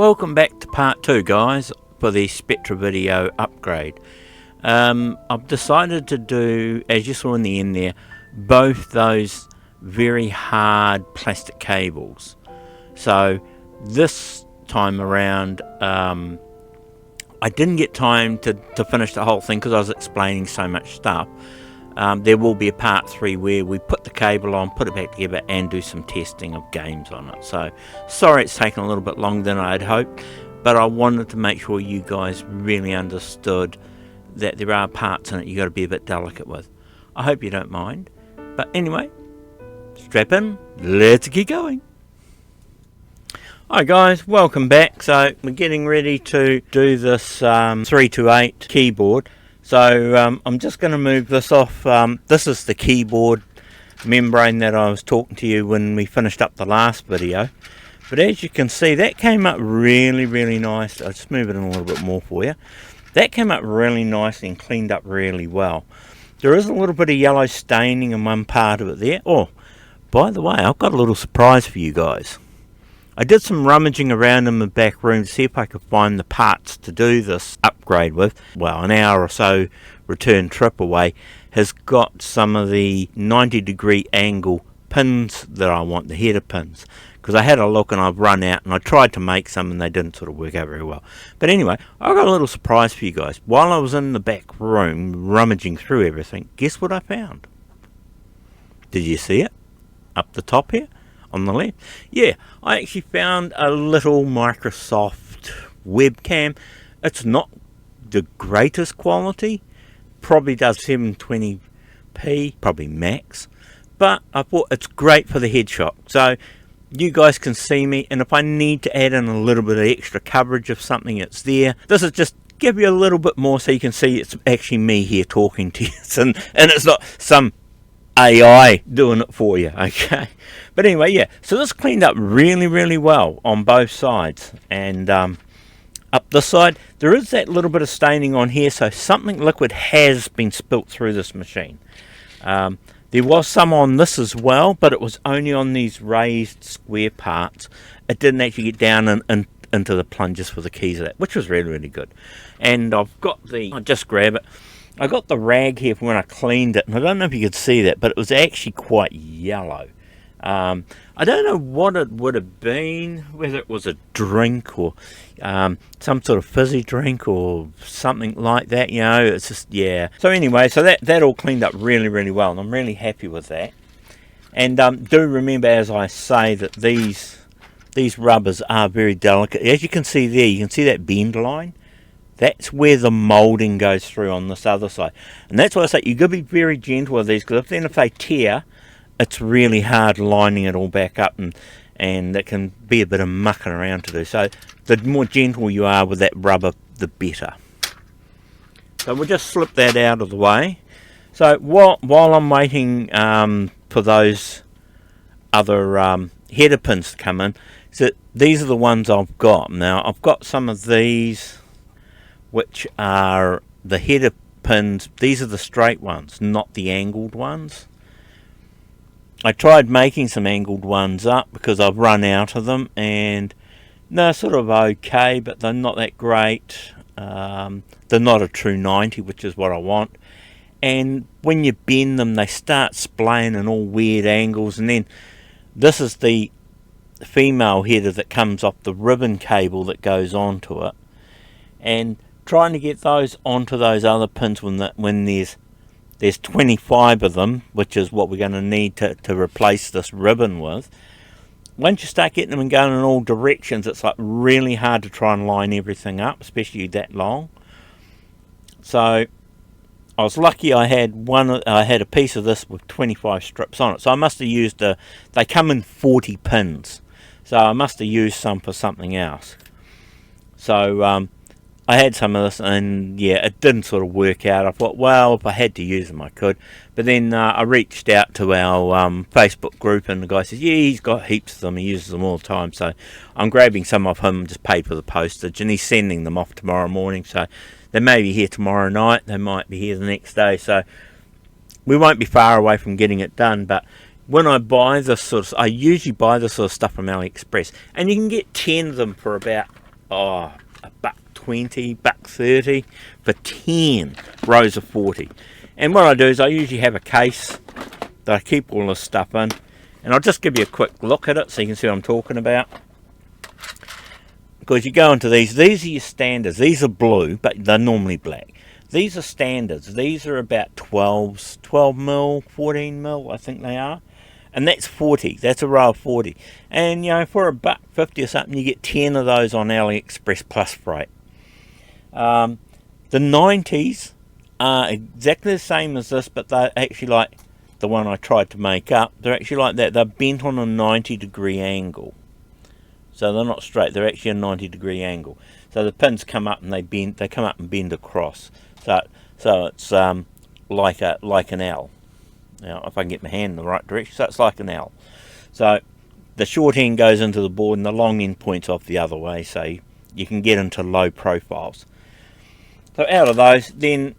Welcome back to part 2, guys, for the Spectra video upgrade. I've decided to do, as you saw in the end there, both those very hard plastic cables. So this time around I didn't get time to finish the whole thing because I was explaining so much stuff. There will be a part 3 where we put the cable on, put it back together and do some testing of games on it. So sorry it's taken a little bit longer than I had hoped, but I wanted to make sure you guys really understood that there are parts in it you got to be a bit delicate with. I hope you don't mind, but anyway, strap in, let's get going. Hi guys, welcome back. So we're getting ready to do this 328 keyboard. So I'm just going to move this off. This is the keyboard membrane that I was talking to you when we finished up the last video. But as you can see, that came up really nice. I'll just move it in a little bit more for you. That came up really nicely and cleaned up really well. There is a little bit of yellow staining in one part of it there. Oh, by the way, I've got a little surprise for you guys. I did some rummaging around in the back room to see if I could find the parts to do this upgrade with. Well, an hour or so return trip away has got some of the 90-degree angle pins that I want, the header pins. Because I had a look and I've run out and I tried to make some and they didn't sort of work out very well. But anyway, I've got a little surprise for you guys. While I was in the back room rummaging through everything, guess what I found? Did you see it? Up the top here? On the left, yeah, I actually found a little Microsoft webcam. It's not the greatest quality, probably does 720p, probably max, but I thought it's great for the headshot. So you guys can see me, and if I need to add in a little bit of extra coverage of something that's there, this is just give you a little bit more so you can see it's actually me here talking to you, and it's not some AI doing it for you, okay? But anyway, yeah, so this cleaned up really well on both sides. And up this side, there is that little bit of staining on here, so something liquid has been spilt through this machine. There was some on this as well, but it was only on these raised square parts. It didn't actually get down into the plunges for the keys of that, which was really good. And I've got I'll just grab it. I got the rag here from when I cleaned it, and I don't know if you could see that, but it was actually quite yellow. I don't know what it would have been, whether it was a drink or some sort of fizzy drink or something like that, you know, it's just, yeah. So anyway, so that all cleaned up really well, and I'm really happy with that. And do remember, as I say, that these rubbers are very delicate. As you can see there, you can see that bend line. That's where the moulding goes through on this other side. And that's why I say you've got to be very gentle with these, because if they tear, it's really hard lining it all back up, and it can be a bit of mucking around to do. So the more gentle you are with that rubber, the better. So we'll just slip that out of the way. So while I'm waiting for those other header pins to come in, so these are the ones I've got. Now I've got some of these, which are the header pins. These are the straight ones, not the angled ones. I tried making some angled ones up because I've run out of them, and they're sort of okay, but they're not that great. They're not a true 90, which is what I want. And when you bend them, they start splaying in all weird angles. And then this is the female header that comes off the ribbon cable that goes onto it. And trying to get those onto those other pins when there's 25 of them, which is what we're going to need to replace this ribbon with. Once you start getting them and going in all directions, it's like really hard to try and line everything up, especially that long. So I was lucky I had a piece of this with 25 strips on it. So I must have used they come in 40 pins. So I must have used some for something else. So I had some of this, and yeah, it didn't sort of work out. I thought, well, if I had to use them, I could. But then I reached out to our Facebook group, and the guy says, yeah, he's got heaps of them. He uses them all the time. So I'm grabbing some off him, just paid for the postage, and he's sending them off tomorrow morning. So they may be here tomorrow night. They might be here the next day. So we won't be far away from getting it done. But when I buy this I usually buy this sort of stuff from AliExpress, and you can get 10 of them for about a $1.20, $1.30 for 10 rows of 40. And what I do is I usually have a case that I keep all this stuff in, and I'll just give you a quick look at it so you can see what I'm talking about. Because you go into these are your standards. These are blue, but they're normally black. These are standards. These are about 12 mil, 14 mil, I think they are. And that's 40. That's a row of 40. And, you know, for $1.50 or something, you get 10 of those on AliExpress plus freight. The 90s are exactly the same as this, but they're actually like the one I tried to make up. They're actually like that. They're bent on a 90-degree angle. So they're not straight. They're actually a 90-degree angle. So the pins come up and they bend. They come up and bend across. So it's like an L. Now, if I can get my hand in the right direction, so it's like an L. So the short end goes into the board and the long end points off the other way, so you can get into low profiles. So out of those, then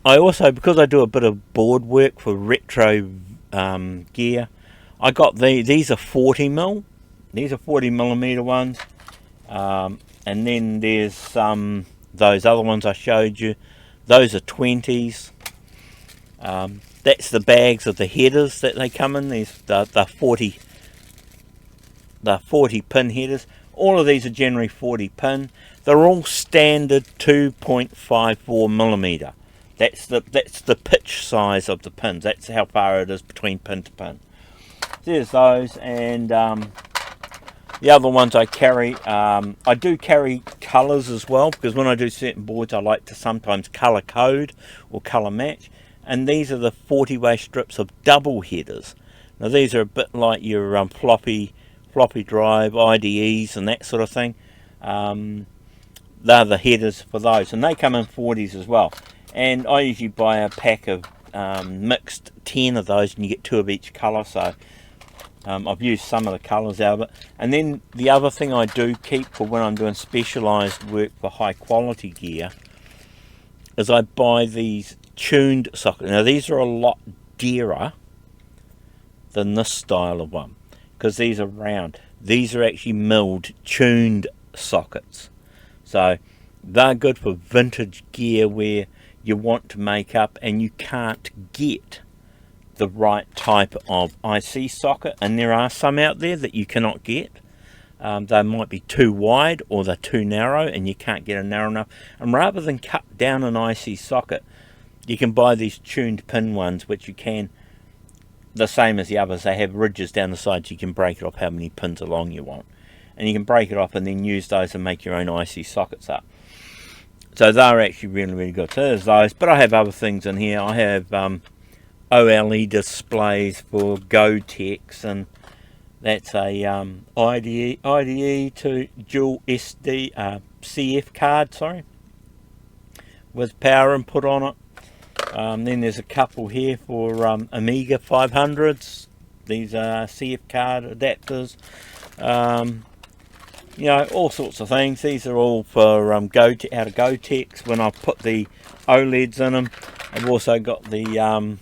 I also, because I do a bit of board work for retro gear, I got these are 40 mil. These are 40 millimeter ones, and then there's those other ones I showed you. Those are 20s. That's the bags of the headers that they come in. These the 40 pin headers. All of these are generally 40 pin. They're all standard 2.54 millimeter. That's the pitch size of the pins. That's how far it is between pin to pin. There's those, and the other ones I carry. I do carry colours as well, because when I do certain boards I like to sometimes colour code or colour match. And these are the 40-way strips of double headers. Now these are a bit like your floppy drive IDEs and that sort of thing. They're the headers for those, and they come in 40s as well. And I usually buy a pack of mixed 10 of those, and you get 2 of each colour. So I've used some of the colours out of it. And then the other thing I do keep for when I'm doing specialised work for high quality gear is I buy these tuned sockets. Now these are a lot dearer than this style of one, because these are round. These are actually milled tuned sockets, so they're good for vintage gear where you want to make up and you can't get the right type of IC socket, and there are some out there that you cannot get. They might be too wide or they're too narrow and you can't get a narrow enough, and rather than cut down an IC socket, you can buy these tuned pin ones, which you can, the same as the others, they have ridges down the sides. You can break it off how many pins along you want, and you can break it off and then use those and make your own IC sockets up. So they're actually really good. So there's those, but I have other things in here. I have OLED displays for GoTex, and that's a IDE to dual SD CF card, sorry, with power input on it. Then there's a couple here for Amiga 500s. These are CF card adapters. You know, all sorts of things. These are all for out of GoTex when I put the OLEDs in them. I've also got the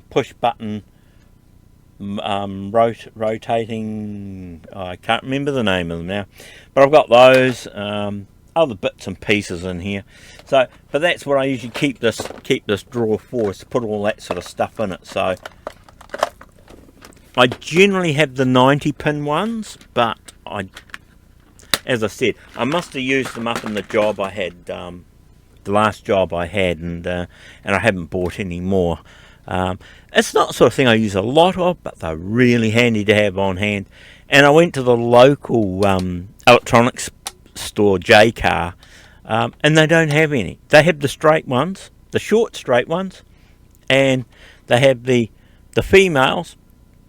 push button rotating, I can't remember the name of them now, but I've got those. Other bits and pieces in here. So, but that's what I usually keep this drawer for, is to put all that sort of stuff in it. So I generally have the 90 pin ones, but as I said, I must have used them up in the job I had, the last job I had, and I haven't bought any more. It's not the sort of thing I use a lot of, but they're really handy to have on hand. And I went to the local electronics store, J-Car, and they don't have any. They have the straight ones, the short straight ones, and they have the females,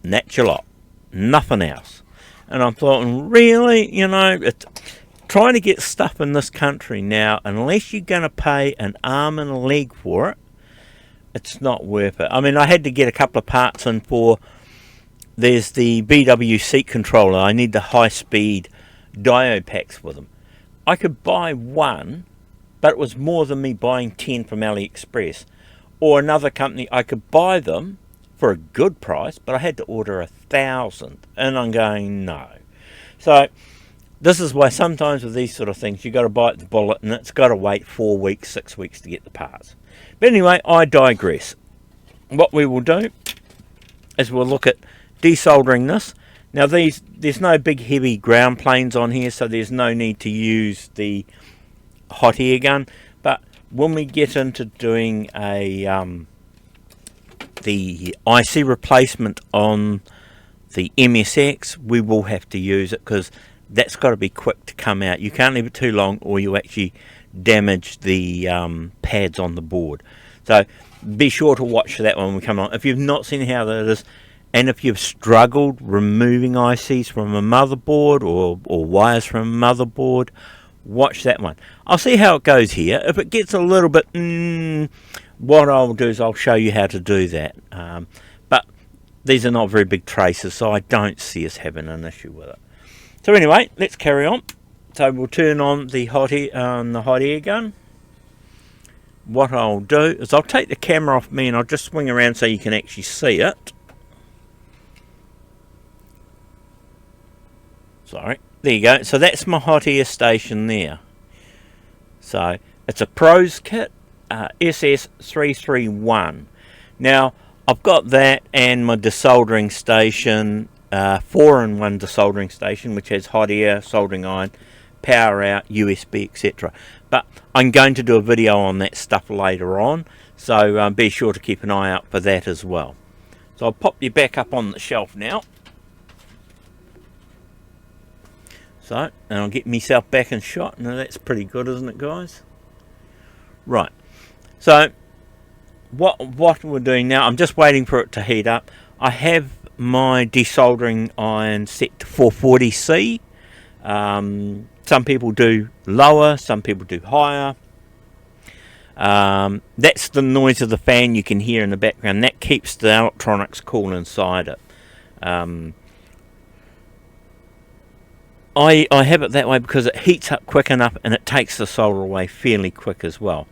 and that's your lot, nothing else. And I'm thinking, really, you know, trying to get stuff in this country now, unless you're going to pay an arm and a leg for it, it's not worth it. I mean, I had to get a couple of parts in for, there's the BW seat controller. I need the high speed diode packs for them. I could buy one, but it was more than me buying 10 from AliExpress. Or another company, I could buy them for a good price, but I had to order 1,000, and I'm going, no. So this is why sometimes with these sort of things, you've got to bite the bullet, and it's got to wait 4 weeks, 6 weeks to get the parts. But anyway, I digress. What we will do is we'll look at desoldering this. Now there's no big heavy ground planes on here, so there's no need to use the hot air gun. But when we get into doing a the IC replacement on the MSX, we will have to use it, because that's got to be quick to come out. You can't leave it too long, or you actually damage the pads on the board. So be sure to watch that one when we come on. If you've not seen how that is, and if you've struggled removing ICs from a motherboard or wires from a motherboard, watch that one. I'll see how it goes here. If it gets a little bit, what I'll do is I'll show you how to do that. But these are not very big traces, so I don't see us having an issue with it. So anyway, let's carry on. So we'll turn on the hot air gun. What I'll do is I'll take the camera off me, and I'll just swing around so you can actually see it. Sorry, there you go. So that's my hot air station there. So it's a Pros kit, SVI328. Now I've got that and my desoldering station, 4-in-1 desoldering station, which has hot air, soldering iron, power out, USB, etc. But I'm going to do a video on that stuff later on, so be sure to keep an eye out for that as well. So I'll pop you back up on the shelf now. So, and I'll get myself back in shot. Now that's pretty good, isn't it, guys? Right. So what we're doing now, I'm just waiting for it to heat up. I have my desoldering iron set to 440C. Some people do lower, some people do higher. That's the noise of the fan you can hear in the background. That keeps the electronics cool inside it. I have it that way because it heats up quick enough, and it takes the solder away fairly quick as well.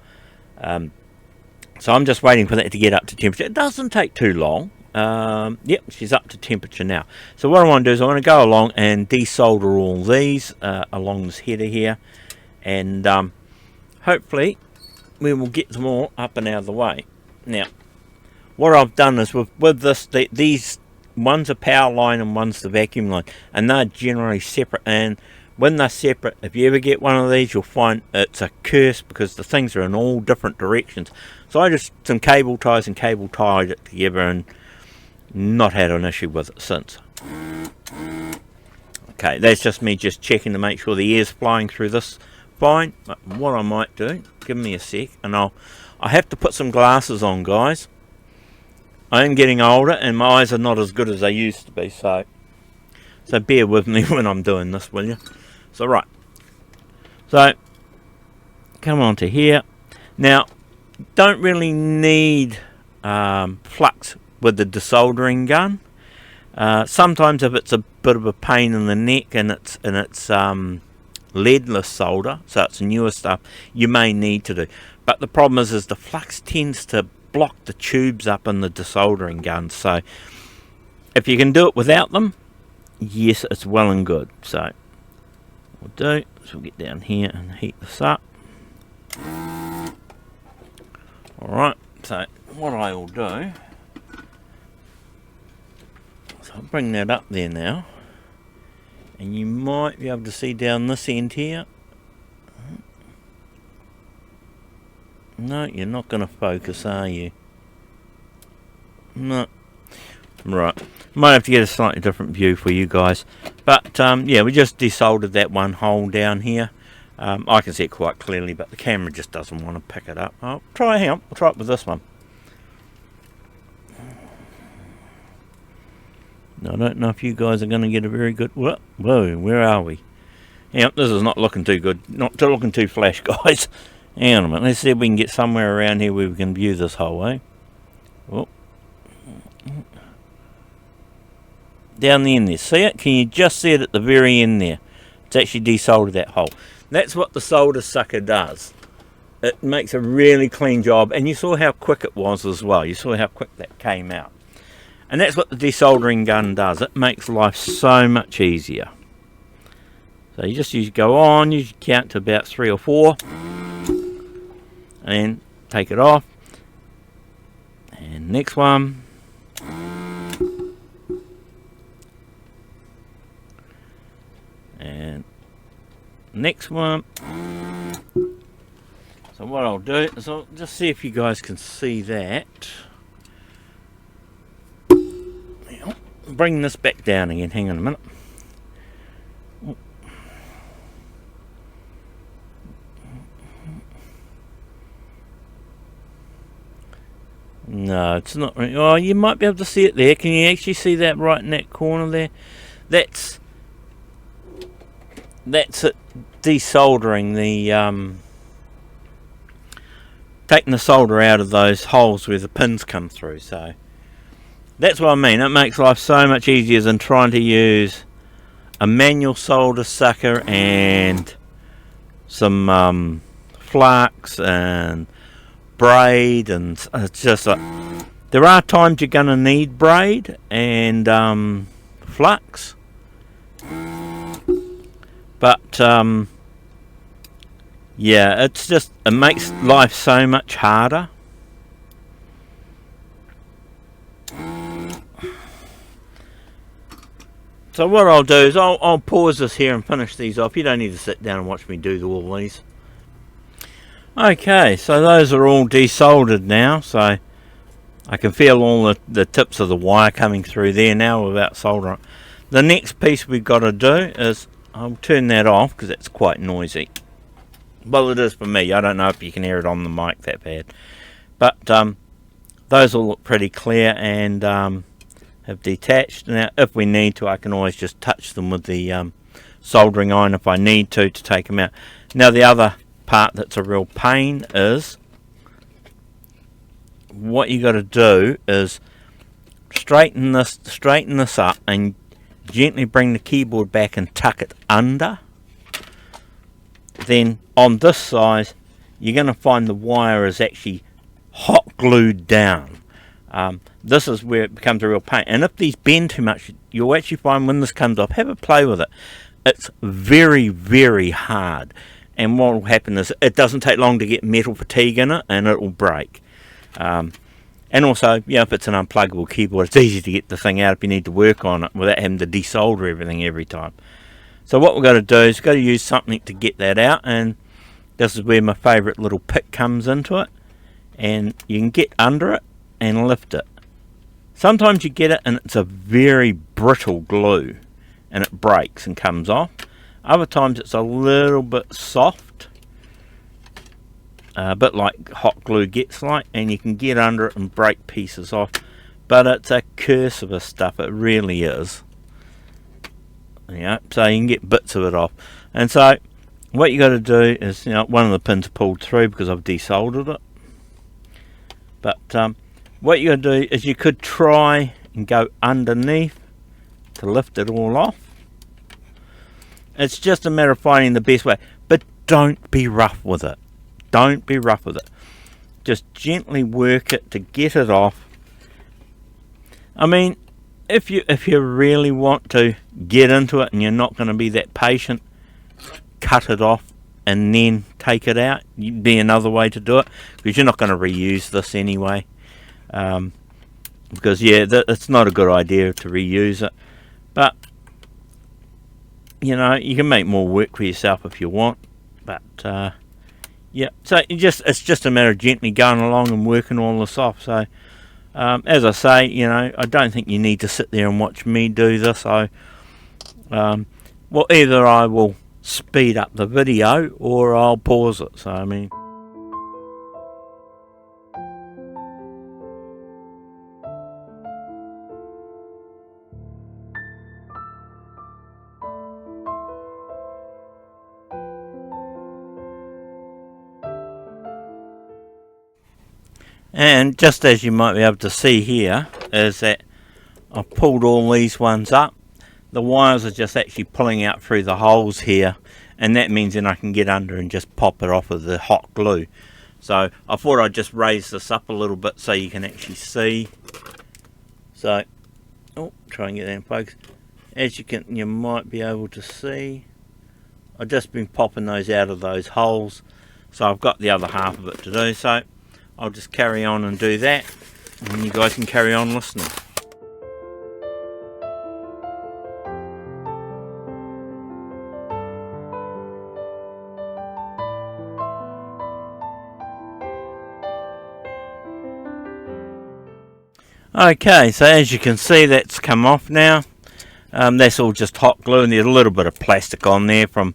So I'm just waiting for that to get up to temperature. It doesn't take too long. Yep, she's up to temperature now. So what I want to do is I want to go along and desolder all these along this header here, and hopefully we will get them all up and out of the way. Now what I've done is with this, these one's a power line and one's the vacuum line, and they're generally separate. And when they're separate, if you ever get one of these, you'll find it's a curse, because the things are in all different directions. So I just some cable ties and cable tied it together, and not had an issue with it since. Okay, that's just me just checking to make sure the air's flying through this fine. But what I might do, give me a sec, and I have to put some glasses on, guys. I am getting older and my eyes are not as good as they used to be, so bear with me when I'm doing this, will you? So right, so come on to here. Now don't really need flux with the desoldering gun. Sometimes if it's a bit of a pain in the neck and it's leadless solder, so it's newer stuff, you may need to do. But the problem is the flux tends to block the tubes up in the desoldering gun. So if you can do it without them, yes, it's well and good. So what we'll do is we'll get down here and heat this up. Alright, so what I will do, so I'll bring that up there now, and you might be able to see down this end here. No, you're not going to focus, are you? No. Right. Might have to get a slightly different view for you guys. But, yeah, we just desoldered that one hole down here. I can see it quite clearly, but the camera just doesn't want to pick it up. I'll try it with this one. Now, I don't know if you guys are going to get a very good... Whoa, where are we? Yeah, this is not looking too good. Not looking too flash, guys. Hang on a minute, let's see if we can get somewhere around here where we can view this whole way. Oh. Down the end there, see it? Can you just see it at the very end there? It's actually desoldered that hole. That's what the solder sucker does. It makes a really clean job, and you saw how quick it was as well. You saw how quick that came out. And that's what the desoldering gun does. It makes life so much easier. So you just go on, you count to about 3 or 4, and then take it off. And next one. And next one. So what I'll do is I'll just see if you guys can see that. Bring this back down again, hang on a minute. No, it's not really. Oh, you might be able to see it there. Can you actually see that right in that corner there? That's it desoldering the taking the solder out of those holes where the pins come through. So that's what I mean. It makes life so much easier than trying to use a manual solder sucker and some flux and braid, and it's just like, there are times you're going to need braid and flux, but yeah, it makes life so much harder. So what I'll do is I'll pause this here and finish these off. You don't need to sit down and watch me do all these. Okay, so those are all desoldered now, so I can feel all the tips of the wire coming through there now without soldering. The next piece we've got to do is, I'll turn that off because it's quite noisy. Well, it is for me. I don't know if you can hear it on the mic that bad. But those all look pretty clear and have detached. Now, if we need to, I can always just touch them with the soldering iron if I need to take them out. Now, the other part that's a real pain is, what you got to do is straighten this up and gently bring the keyboard back and tuck it under. Then on this side you're going to find the wire is actually hot glued down. This is where it becomes a real pain, and if these bend too much, you'll actually find when this comes off, have a play with it. It's very, very hard, and what will happen is it doesn't take long to get metal fatigue in it and it will break. And also, yeah, if it's an unpluggable keyboard, it's easy to get the thing out if you need to work on it without having to desolder everything every time. So what we've got to do is we've got to use something to get that out, and this is where my favourite little pick comes into it, and you can get under it and lift it. Sometimes you get it and it's a very brittle glue and it breaks and comes off. Other times it's a little bit soft, a bit like hot glue gets like, and you can get under it and break pieces off, but it's a curse of a stuff, it really is. Yeah, so you can get bits of it off. And so what you got to do is, you know, one of the pins pulled through because I've desoldered it, but what you got to do is you could try and go underneath to lift it all off. It's just a matter of finding the best way, but don't be rough with it. Don't be rough with it. Just gently work it to get it off. I mean, if you really want to get into it and you're not going to be that patient, cut it off and then take it out. It'd be another way to do it, because you're not going to reuse this anyway. Because yeah, it's not a good idea to reuse it. But you know, you can make more work for yourself if you want. But yeah, so it's just a matter of gently going along and working all this off. So as I say, you know, I don't think you need to sit there and watch me do this. Well, either I will speed up the video or I'll pause it. So I mean, and just as you might be able to see here, is that I've pulled all these ones up. The wires are just actually pulling out through the holes here, and that means then I can get under and just pop it off with the hot glue. So I thought I'd just raise this up a little bit so you can actually see. So, oh, try and get that in focus. As you might be able to see, I've just been popping those out of those holes, so I've got the other half of it to do. So I'll just carry on and do that, and you guys can carry on listening. Okay, so as you can see, that's come off now. That's all just hot glue, and there's a little bit of plastic on there from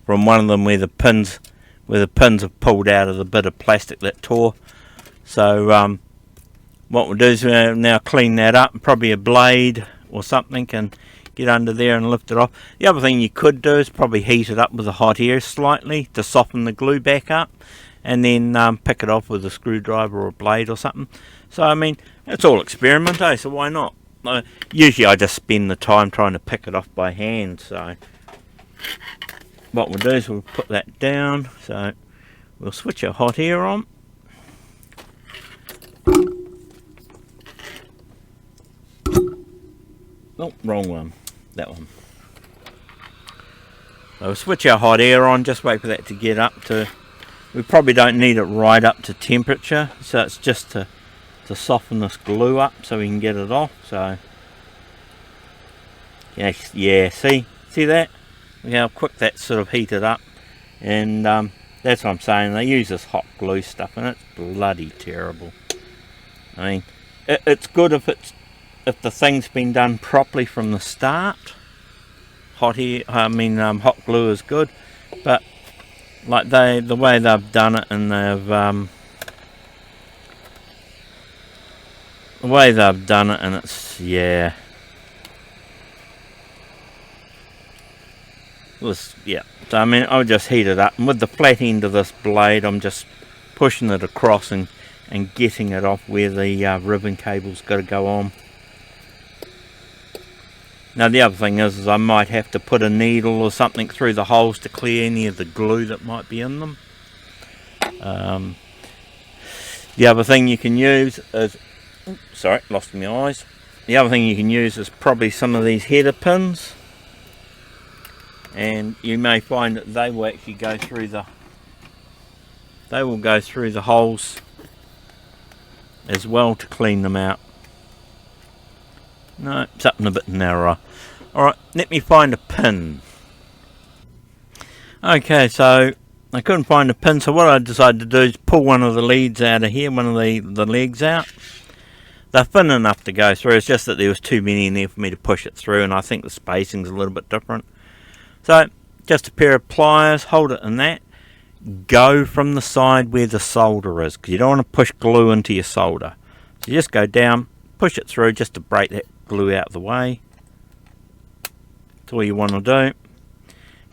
one of them where the pins have pulled out of the bit of plastic that tore. So what we'll do is we'll now clean that up, and probably a blade or something can get under there and lift it off. The other thing you could do is probably heat it up with the hot air slightly to soften the glue back up, and then pick it off with a screwdriver or a blade or something. So I mean, it's all experiment, eh? So why not? Usually I just spend the time trying to pick it off by hand. So what we'll do is we'll put that down. So we'll switch our hot air on. Oh, wrong one. That one. So we'll switch our hot air on. Just wait for that to get up to... We probably don't need it right up to temperature. So it's just to soften this glue up so we can get it off. So yes, yeah, see that? Look how quick that sort of heated up. And that's what I'm saying, they use this hot glue stuff and it's bloody terrible. I mean, it's good if the thing's been done properly from the start. Hot glue is good, but like the way they've done it, and it's, yeah. Yeah. So I mean, I'll just heat it up, and with the flat end of this blade, I'm just pushing it across and getting it off where the ribbon cable's got to go on. Now the other thing is I might have to put a needle or something through the holes to clear any of the glue that might be in them. The other thing you can use is, sorry, lost my eyes. The other thing you can use is probably some of these header pins, and you may find that they will actually go through the holes as well to clean them out. No, something a bit narrower. Alright, let me find a pin. Okay, so I couldn't find a pin, so what I decided to do is pull one of the leads out of here, one of the legs out. They're thin enough to go through, it's just that there was too many in there for me to push it through, and I think the spacing's a little bit different. So, just a pair of pliers, hold it in that. Go from the side where the solder is, because you don't want to push glue into your solder. So you just go down, push it through just to break that glue out of the way. That's all you want to do.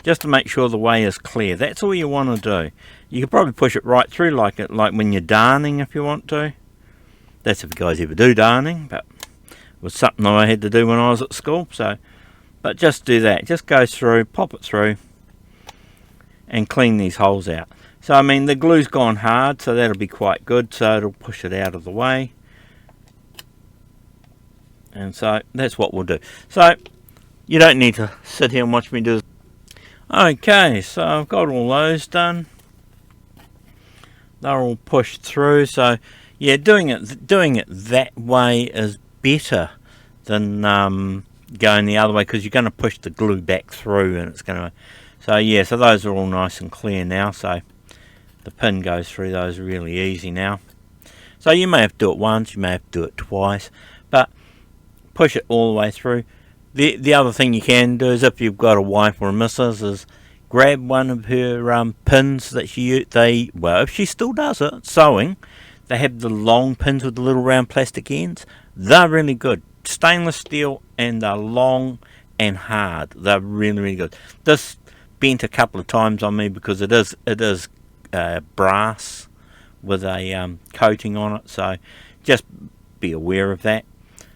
Just to make sure the way is clear. That's all you want to do. You could probably push it right through like when you're darning if you want to. That's if you guys ever do darning, but it was something I had to do when I was at school. So, but just do that. Just go through, pop it through, and clean these holes out. So I mean the glue's gone hard, so that'll be quite good. So it'll push it out of the way. And so that's what we'll do. So you don't need to sit here and watch me do this. Okay, so I've got all those done. They're all pushed through. So yeah, doing it that way is better than going the other way, because you're going to push the glue back through, and it's going to. So yeah, so those are all nice and clear now. So the pin goes through those really easy now. So you may have to do it once, you may have to do it twice, but push it all the way through. The other thing you can do is, if you've got a wife or a missus, is grab one of her pins that if she still does it, sewing, they have the long pins with the little round plastic ends. They're really good. Stainless steel, and they're long and hard. They're really, really good. This bent a couple of times on me because it is brass with a coating on it, so just be aware of that.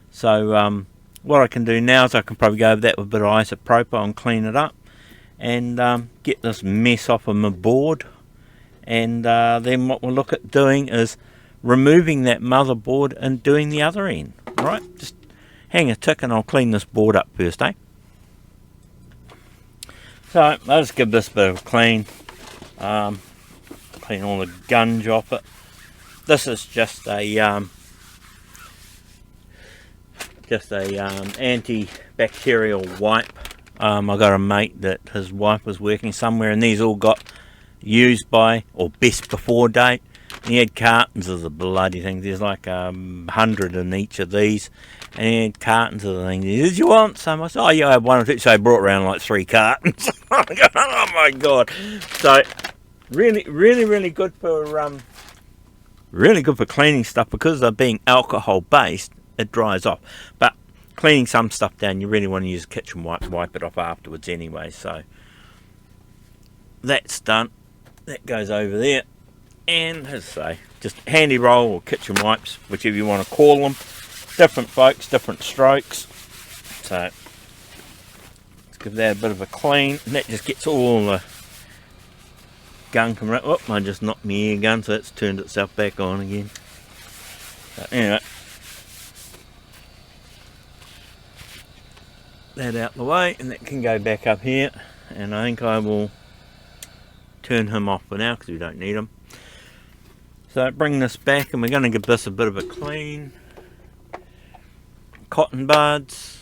So what I can do now is I can probably go over that with a bit of isopropyl and clean it up, and get this mess off of my board. And then what we'll look at doing is removing that motherboard and doing the other end. Alright, just hang a tick and I'll clean this board up first, eh? So I'll just give this a bit of a clean. Clean all the gunge off it. This is just a antibacterial wipe. I got a mate that his wife was working somewhere, and these all got used by or best before date. And he had cartons of the bloody things. There's like 100 in each of these, and he had cartons of the things. Did you want some? I said, oh yeah, I had one or two. So I brought around like 3 cartons. Oh my god! So really good for cleaning stuff, because they're being alcohol based. It dries off, but cleaning some stuff down, you really want to use a kitchen wipe to wipe it off afterwards anyway. So that's done. That goes over there, and as I say, just handy roll or kitchen wipes, whichever you want to call them. Different folks, different strokes. So let's give that a bit of a clean, and that just gets all the gunk and oh, I just knocked my air gun, so it's turned itself back on again. So anyway, that out the way, and that can go back up here, and I think I will turn him off for now because we don't need him. So bring this back, and we're going to give this a bit of a clean. Cotton buds,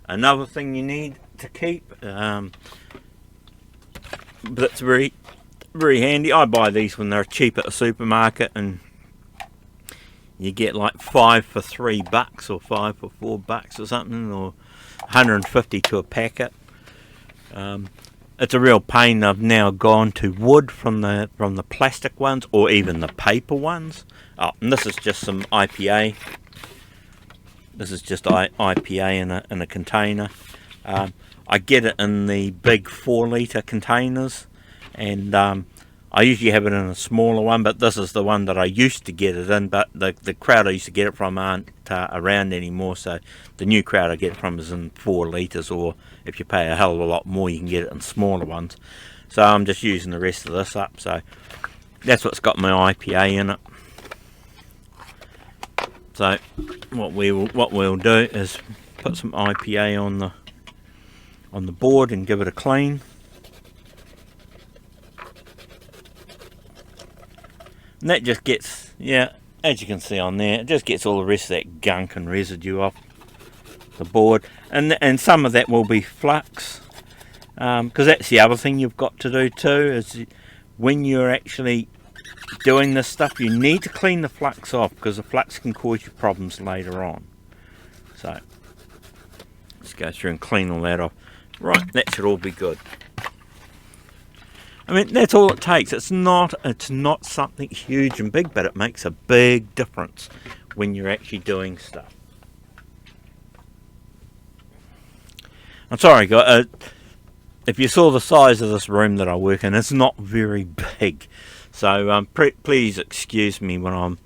another thing you need to keep, that's very handy. I buy these when they're cheap at a supermarket, and you get like 5 for $3 or 5 for $4 or something, or 150 to a packet. It's a real pain. I've now gone to wood from the plastic ones, or even the paper ones. Oh, and this is just some IPA. This is just IPA in a container. I get it in the big 4-litre containers, and I usually have it in a smaller one, but this is the one that I used to get it in, but the crowd I used to get it from aren't around anymore, so the new crowd I get it from is in 4 litres, or if you pay a hell of a lot more you can get it in smaller ones. So I'm just using the rest of this up, so that's what's got my IPA in it. So what we'll do is put some IPA on the board and give it a clean. And that just gets, yeah, as you can see on there, it just gets all the rest of that gunk and residue off the board. And some of that will be flux, because that's the other thing you've got to do too, is when you're actually doing this stuff, you need to clean the flux off, because the flux can cause you problems later on. So let's go through and clean all that off. Right, that should all be good. I mean, that's all it takes. It's not something huge and big, but it makes a big difference when you're actually doing stuff. I'm sorry guys, if you saw the size of this room that I work in, it's not very big. So please excuse me when I'm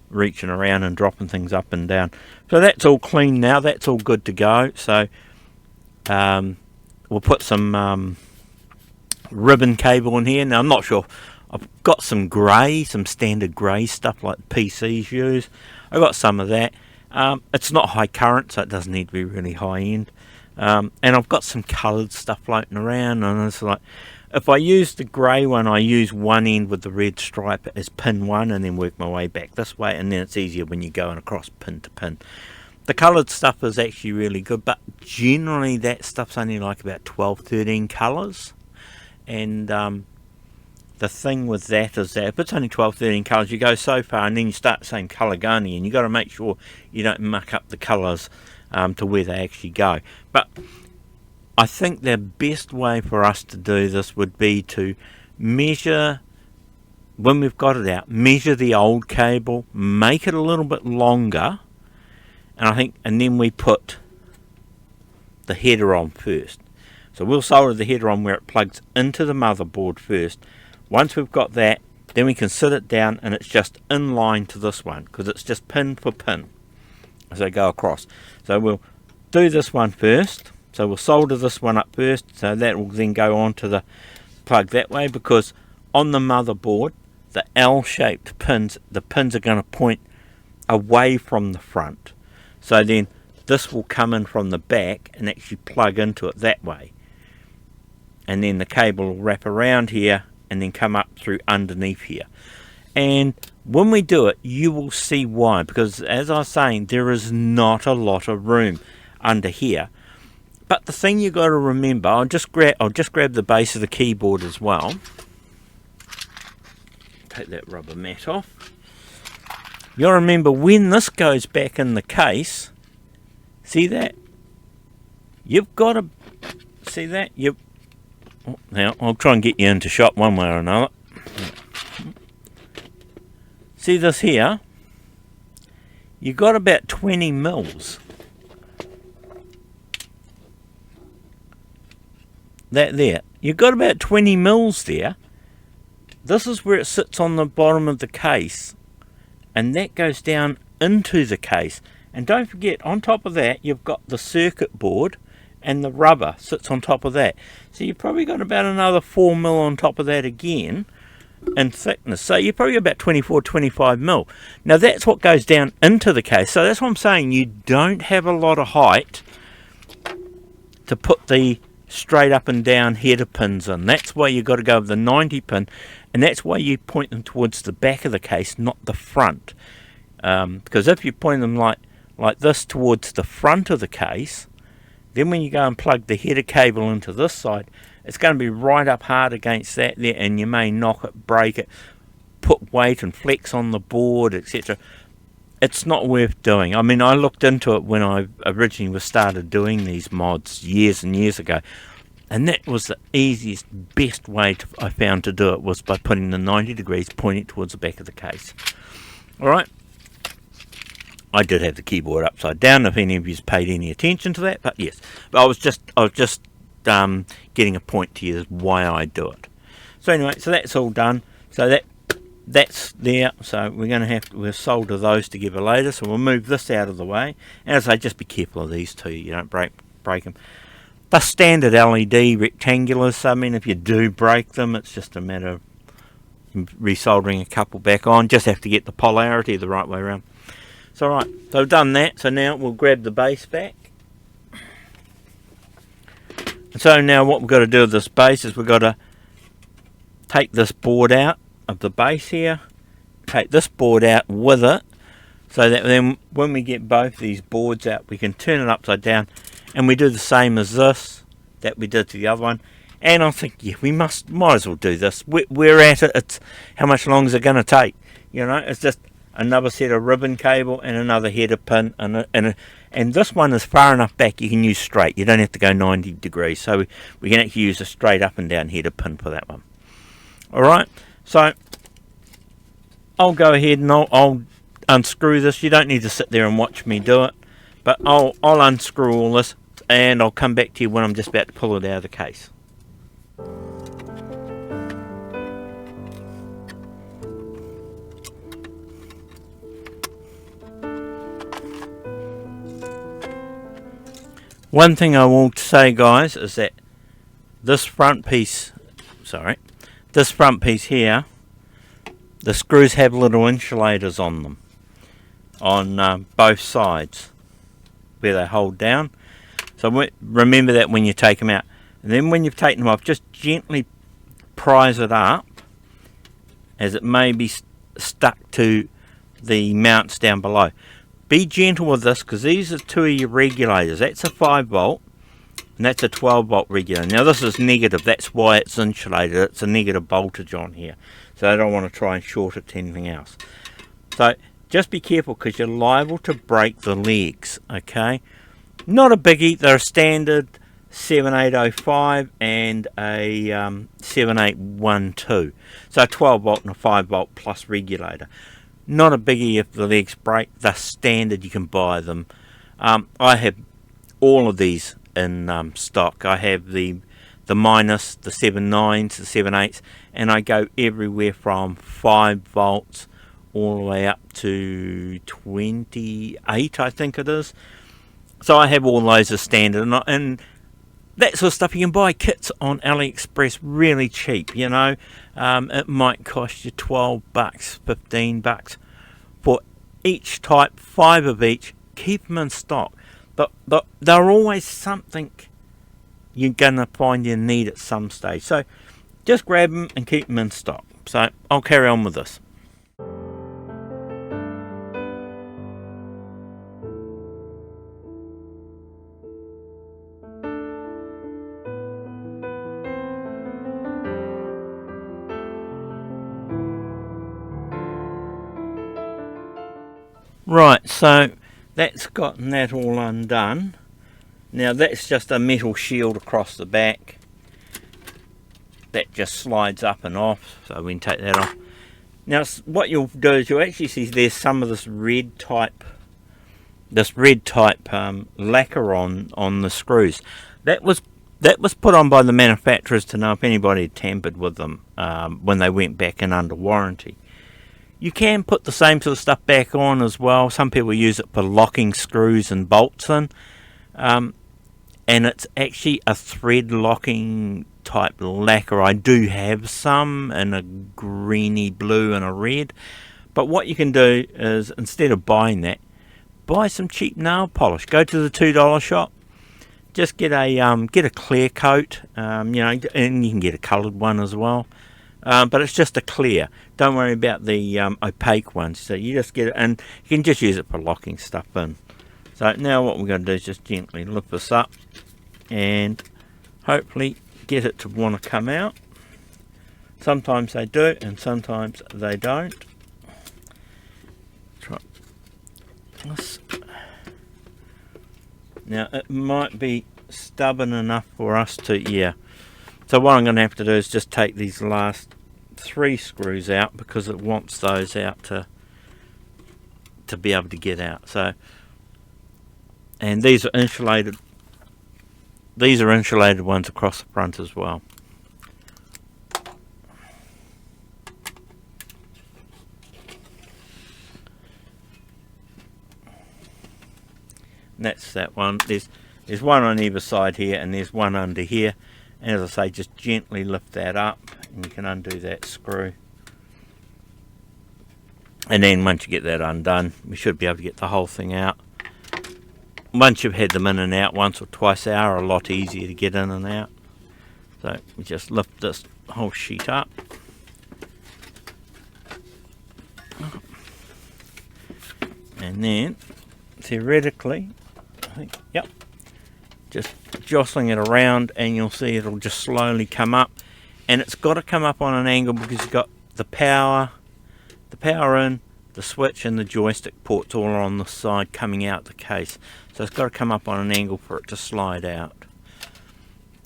reaching around and dropping things up and down. So that's all clean now. That's all good to go. So we'll put some ribbon cable in here. Now I'm not sure. I've got some grey, some standard grey stuff like PCs use. I've got some of that. It's not high current, so it doesn't need to be really high end. And I've got some coloured stuff floating around, and it's like, if I use the grey one, I use one end with the red stripe as pin 1 and then work my way back this way, and then it's easier when you're going across pin to pin. The coloured stuff is actually really good, but generally that stuff's only like about 12-13 colours. And the thing with that is that if it's only 12-13 colours, you go so far and then you start the same colour going, and you've got to make sure you don't muck up the colours to where they actually go. But I think the best way for us to do this would be to measure, when we've got it out, measure the old cable, make it a little bit longer, and then we put the header on first. So we'll solder the header on where it plugs into the motherboard first. Once we've got that, then we can sit it down, and it's just in line to this one, because it's just pin for pin as they go across. So we'll do this one first. So we'll solder this one up first, so that will then go on to the plug that way, because on the motherboard, the L-shaped pins, the pins are going to point away from the front. So then this will come in from the back and actually plug into it that way. and then the cable will wrap around here and then come up through underneath here. And when we do it, you will see why, because as I was saying, there is not a lot of room under here. But the thing you got to remember, I'll just grab the base of the keyboard as well. Take that rubber mat off. You got to remember, when this goes back in the case, see that? You've got to see that. Now I'll try and get you into shot one way or another. See this here? You got about 20 mils. That there. You've got about 20 mils there. This is where it sits on the bottom of the case. And that goes down into the case. And don't forget, on top of that, you've got the circuit board and the rubber sits on top of that. So you've probably got about another 4 mil on top of that again in thickness. So you're probably about 24, 25 mil. Now that's what goes down into the case. So that's what I'm saying. You don't have a lot of height to put the straight up and down header pins in. That's why you've got to go with the 90 pin, and that's why you point them towards the back of the case, not the front. Because if you point them like this towards the front of the case, then when you go and plug the header cable into this side, it's going to be right up hard against that there, and you may knock it, break it, put weight and flex on the board, etc. It's not worth doing. I mean, I looked into it when I originally started doing these mods years and years ago, and that was the easiest, best way I found to do it, was by putting the 90 degrees pointing towards the back of the case. Alright, I did have the keyboard upside down, if any of you paid any attention to that, but yes. But I was just getting a point to you as why I do it. So anyway, so that's all done. So that's there. So we'll solder those together later. So we'll move this out of the way. And as I say, just be careful of these two. You don't break them. They're standard LED rectangulars. So I mean, if you do break them, it's just a matter of resoldering a couple back on. Just have to get the polarity the right way around. So right, so I've done that. So now we'll grab the base back. So now what we've got to do with this base is we've got to take this board out of the base here, take this board out with it, so that then when we get both these boards out, we can turn it upside down, and we do the same as this that we did to the other one. And I think, yeah, we might as well do this. We're at it. It's how much longer is it going to take? You know, it's just another set of ribbon cable and another header pin, and this one is far enough back you can use straight. You don't have to go 90 degrees, so we can actually use a straight up and down header pin for that one. Alright, so I'll go ahead and I'll unscrew this. You don't need to sit there and watch me do it, but I'll unscrew all this, and I'll come back to you when I'm just about to pull it out of the case. One thing I will say, guys, is that this front piece here, the screws have little insulators on them, on both sides, where they hold down. So remember that when you take them out. And then when you've taken them off, just gently prise it up, as it may be stuck to the mounts down below. Be gentle with this, because these are two of your regulators. That's a 5 volt and that's a 12 volt regulator. Now this is negative, that's why it's insulated. It's a negative voltage on here, so I don't want to try and short it to anything else. So just be careful, because you're liable to break the legs. Okay, not a biggie. They're a standard 7805 and a 7812, so a 12 volt and a 5 volt plus regulator. Not a biggie if the legs break. They're standard, you can buy them. I have all of these in stock. I have the minus, the 7.9s, the 7.8s, and I go everywhere from 5 volts all the way up to 28, I think it is. So I have all those as standard, and that sort of stuff. You can buy kits on AliExpress really cheap, you know. It might cost you $12, $15 for each type, 5 of each. Keep them in stock. But they're always something you're gonna find you need at some stage. So just grab them and keep them in stock. So I'll carry on with this. Right, so that's gotten that all undone. Now that's just a metal shield across the back. That just slides up and off, so we can take that off. Now what you'll do is you'll actually see there's some of this red type lacquer on the screws. That was put on by the manufacturers to know if anybody had tampered with them when they went back in under warranty. You can put the same sort of stuff back on as well. Some people use it for locking screws and bolts in. And it's actually a thread locking type lacquer. I do have some in a greeny blue and a red. But what you can do is, instead of buying that, buy some cheap nail polish. Go to the $2 shop. Just get a clear coat, and you can get a coloured one as well. But it's just a clear. Don't worry about the opaque ones. So you just get it, and you can just use it for locking stuff in. So now what we're going to do is just gently lift this up and hopefully get it to want to come out. Sometimes they do and sometimes they don't. Try this. Now it might be stubborn enough for us to, yeah. So what I'm going to have to do is just take these last 3 screws out, because it wants those out to be able to get out. So, and these are insulated. These are insulated ones across the front as well. And that's that one. There's one on either side here, and there's one under here. And as I say, just gently lift that up and you can undo that screw. And then once you get that undone, we should be able to get the whole thing out. Once you've had them in and out once or twice, they are a lot easier to get in and out. So we just lift this whole sheet up. And then, theoretically, I think, yep, just jostling it around and you'll see it'll just slowly come up. And it's got to come up on an angle because you've got the power in, the switch and the joystick ports all on the side coming out the case. So it's got to come up on an angle for it to slide out.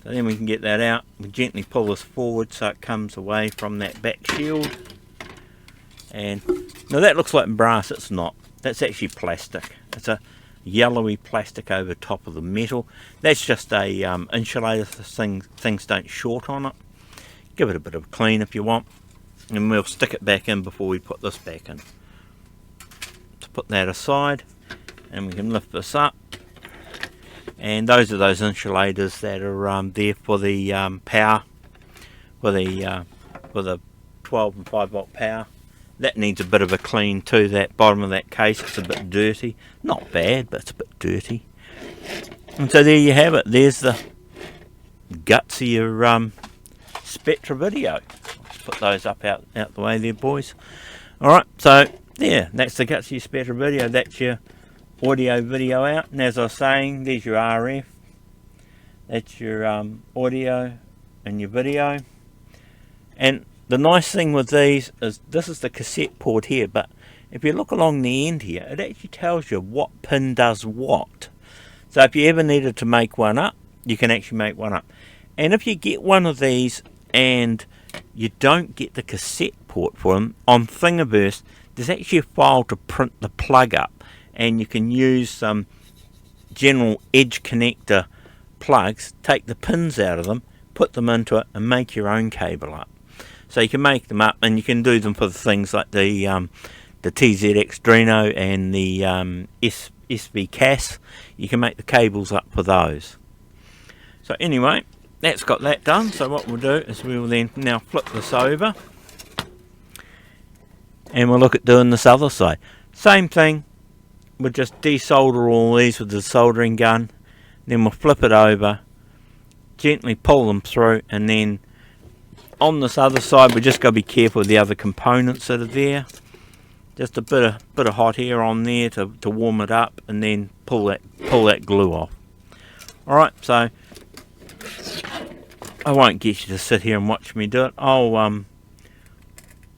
So then we can get that out. We gently pull this forward so it comes away from that back shield. And now that looks like brass. It's not. That's actually plastic. It's a yellowy plastic over top of the metal. That's just a insulator so things don't short on it. Give it a bit of a clean if you want, and we'll stick it back in before we put this back in. To put that aside, and we can lift this up, and those are those insulators that are there for the power, for the 12 and 5 volt power. That needs a bit of a clean too. That bottom of that case, it's a bit dirty. Not bad, but it's a bit dirty. And so there you have it. There's the guts of your Spectra video. Let's put those up out the way there, boys. Alright, so yeah, that's the guts of your Spectra video. That's your audio video out. And as I was saying, there's your RF. That's your audio and your video. And the nice thing with these is this is the cassette port here, but if you look along the end here, it actually tells you what pin does what. So if you ever needed to make one up, you can actually make one up. And if you get one of these and you don't get the cassette port for them, on Thingiverse there's actually a file to print the plug up, and you can use some general edge connector plugs, take the pins out of them, put them into it and make your own cable up. So you can make them up, and you can do them for things like the TZX Dreno and the SV Cass. You can make the cables up for those. So anyway, that's got that done. So what we'll do is we will then now flip this over, and we'll look at doing this other side. Same thing. We'll just desolder all these with the soldering gun. Then we'll flip it over, gently pull them through, and then on this other side we just got to be careful with the other components that are there. Just a bit of hot air on there to warm it up, and then pull that glue off. Alright, so I won't get you to sit here and watch me do it. I'll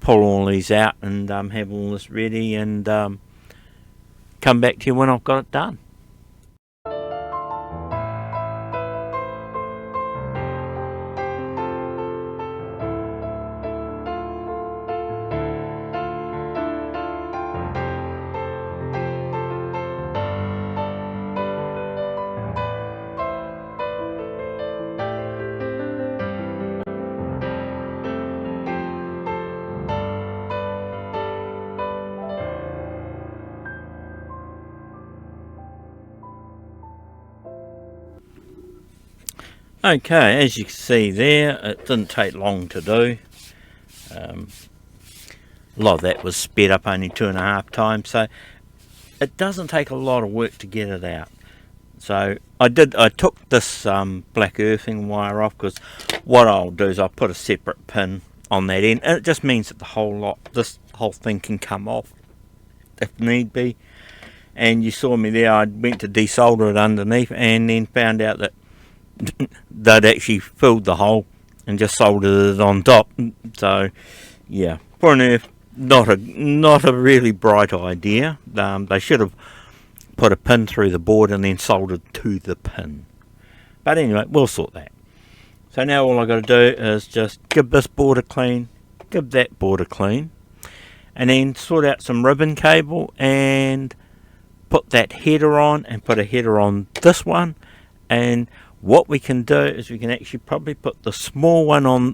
pull all these out and have all this ready, and come back to you when I've got it done. Okay, as you can see there, it didn't take long to do. A lot of that was sped up only 2.5 times, so it doesn't take a lot of work to get it out. So I took this black earthing wire off, because what I'll do is I'll put a separate pin on that end, and it just means that this whole thing can come off if need be. And you saw me there, I went to desolder it underneath, and then found out that they'd actually filled the hole and just soldered it on top. So yeah, for an earth, not a really bright idea. They should have put a pin through the board and then soldered to the pin. But anyway, we'll sort that. So now all I got to do is just give this board a clean, give that board a clean, and then sort out some ribbon cable and put that header on, and put a header on this one. And what we can do is we can actually probably put the small one on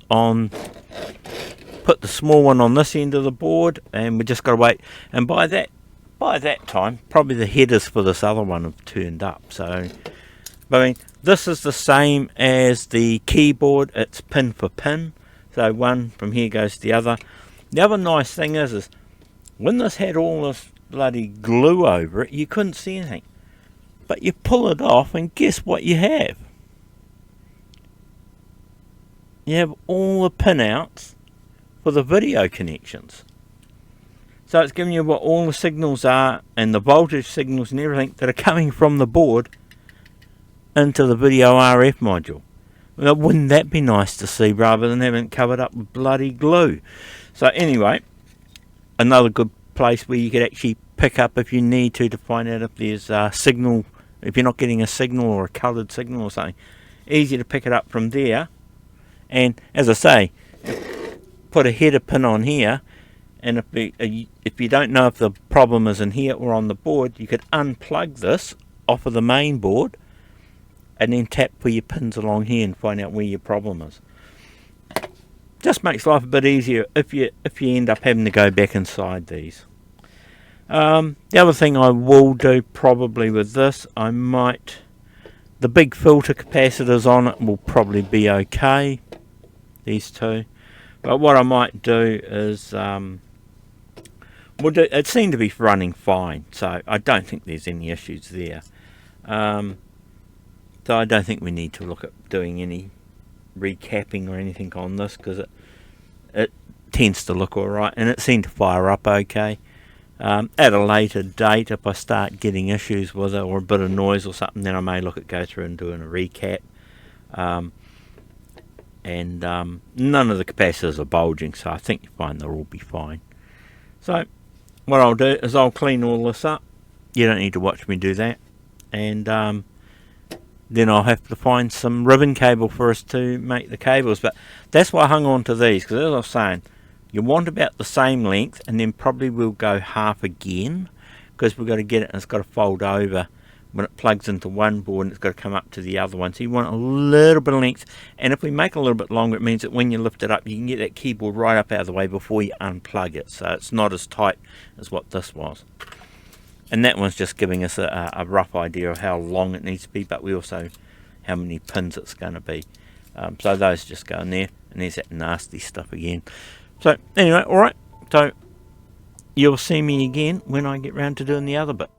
this end of the board, and we just got to wait. And by that time, probably the headers for this other one have turned up. So, I mean, this is the same as the keyboard. It's pin for pin. So one from here goes to the other. The other nice thing is when this had all this bloody glue over it, you couldn't see anything. But you pull it off, and guess what you have? You have all the pinouts for the video connections. So it's giving you what all the signals are, and the voltage signals and everything that are coming from the board into the video RF module. Well, wouldn't that be nice to see, rather than having it covered up with bloody glue? So anyway, another good place where you could actually pick up, if you need to find out if there's a signal, if you're not getting a signal or a coloured signal or something. Easy to pick it up from there. And as I say, put a header pin on here, and if you don't know if the problem is in here or on the board, you could unplug this off of the main board and then tap for your pins along here and find out where your problem is. Just makes life a bit easier if you end up having to go back inside these. The other thing I will do probably with this, the big filter capacitors on it will probably be okay, these two. But what I might do is, it seemed to be running fine, so I don't think there's any issues there. So I don't think we need to look at doing any recapping or anything on this, because it tends to look alright, and it seemed to fire up okay. At a later date, if I start getting issues with it or a bit of noise or something, then I may look at go through and doing a recap. None of the capacitors are bulging, so I think you'll find they'll all be fine. So what I'll do is I'll clean all this up. You don't need to watch me do that. And then I'll have to find some ribbon cable for us to make the cables. But that's why I hung on to these, because as I was saying, you want about the same length, and then probably we'll go half again, because we've got to get it and it's got to fold over when it plugs into one board, and it's got to come up to the other one. So you want a little bit of length, and if we make it a little bit longer, it means that when you lift it up, you can get that keyboard right up out of the way before you unplug it, so it's not as tight as what this was. And that one's just giving us a rough idea of how long it needs to be, but we also how many pins it's going to be. So those just go in there, and there's that nasty stuff again. So anyway, alright, so you'll see me again when I get round to doing the other bit.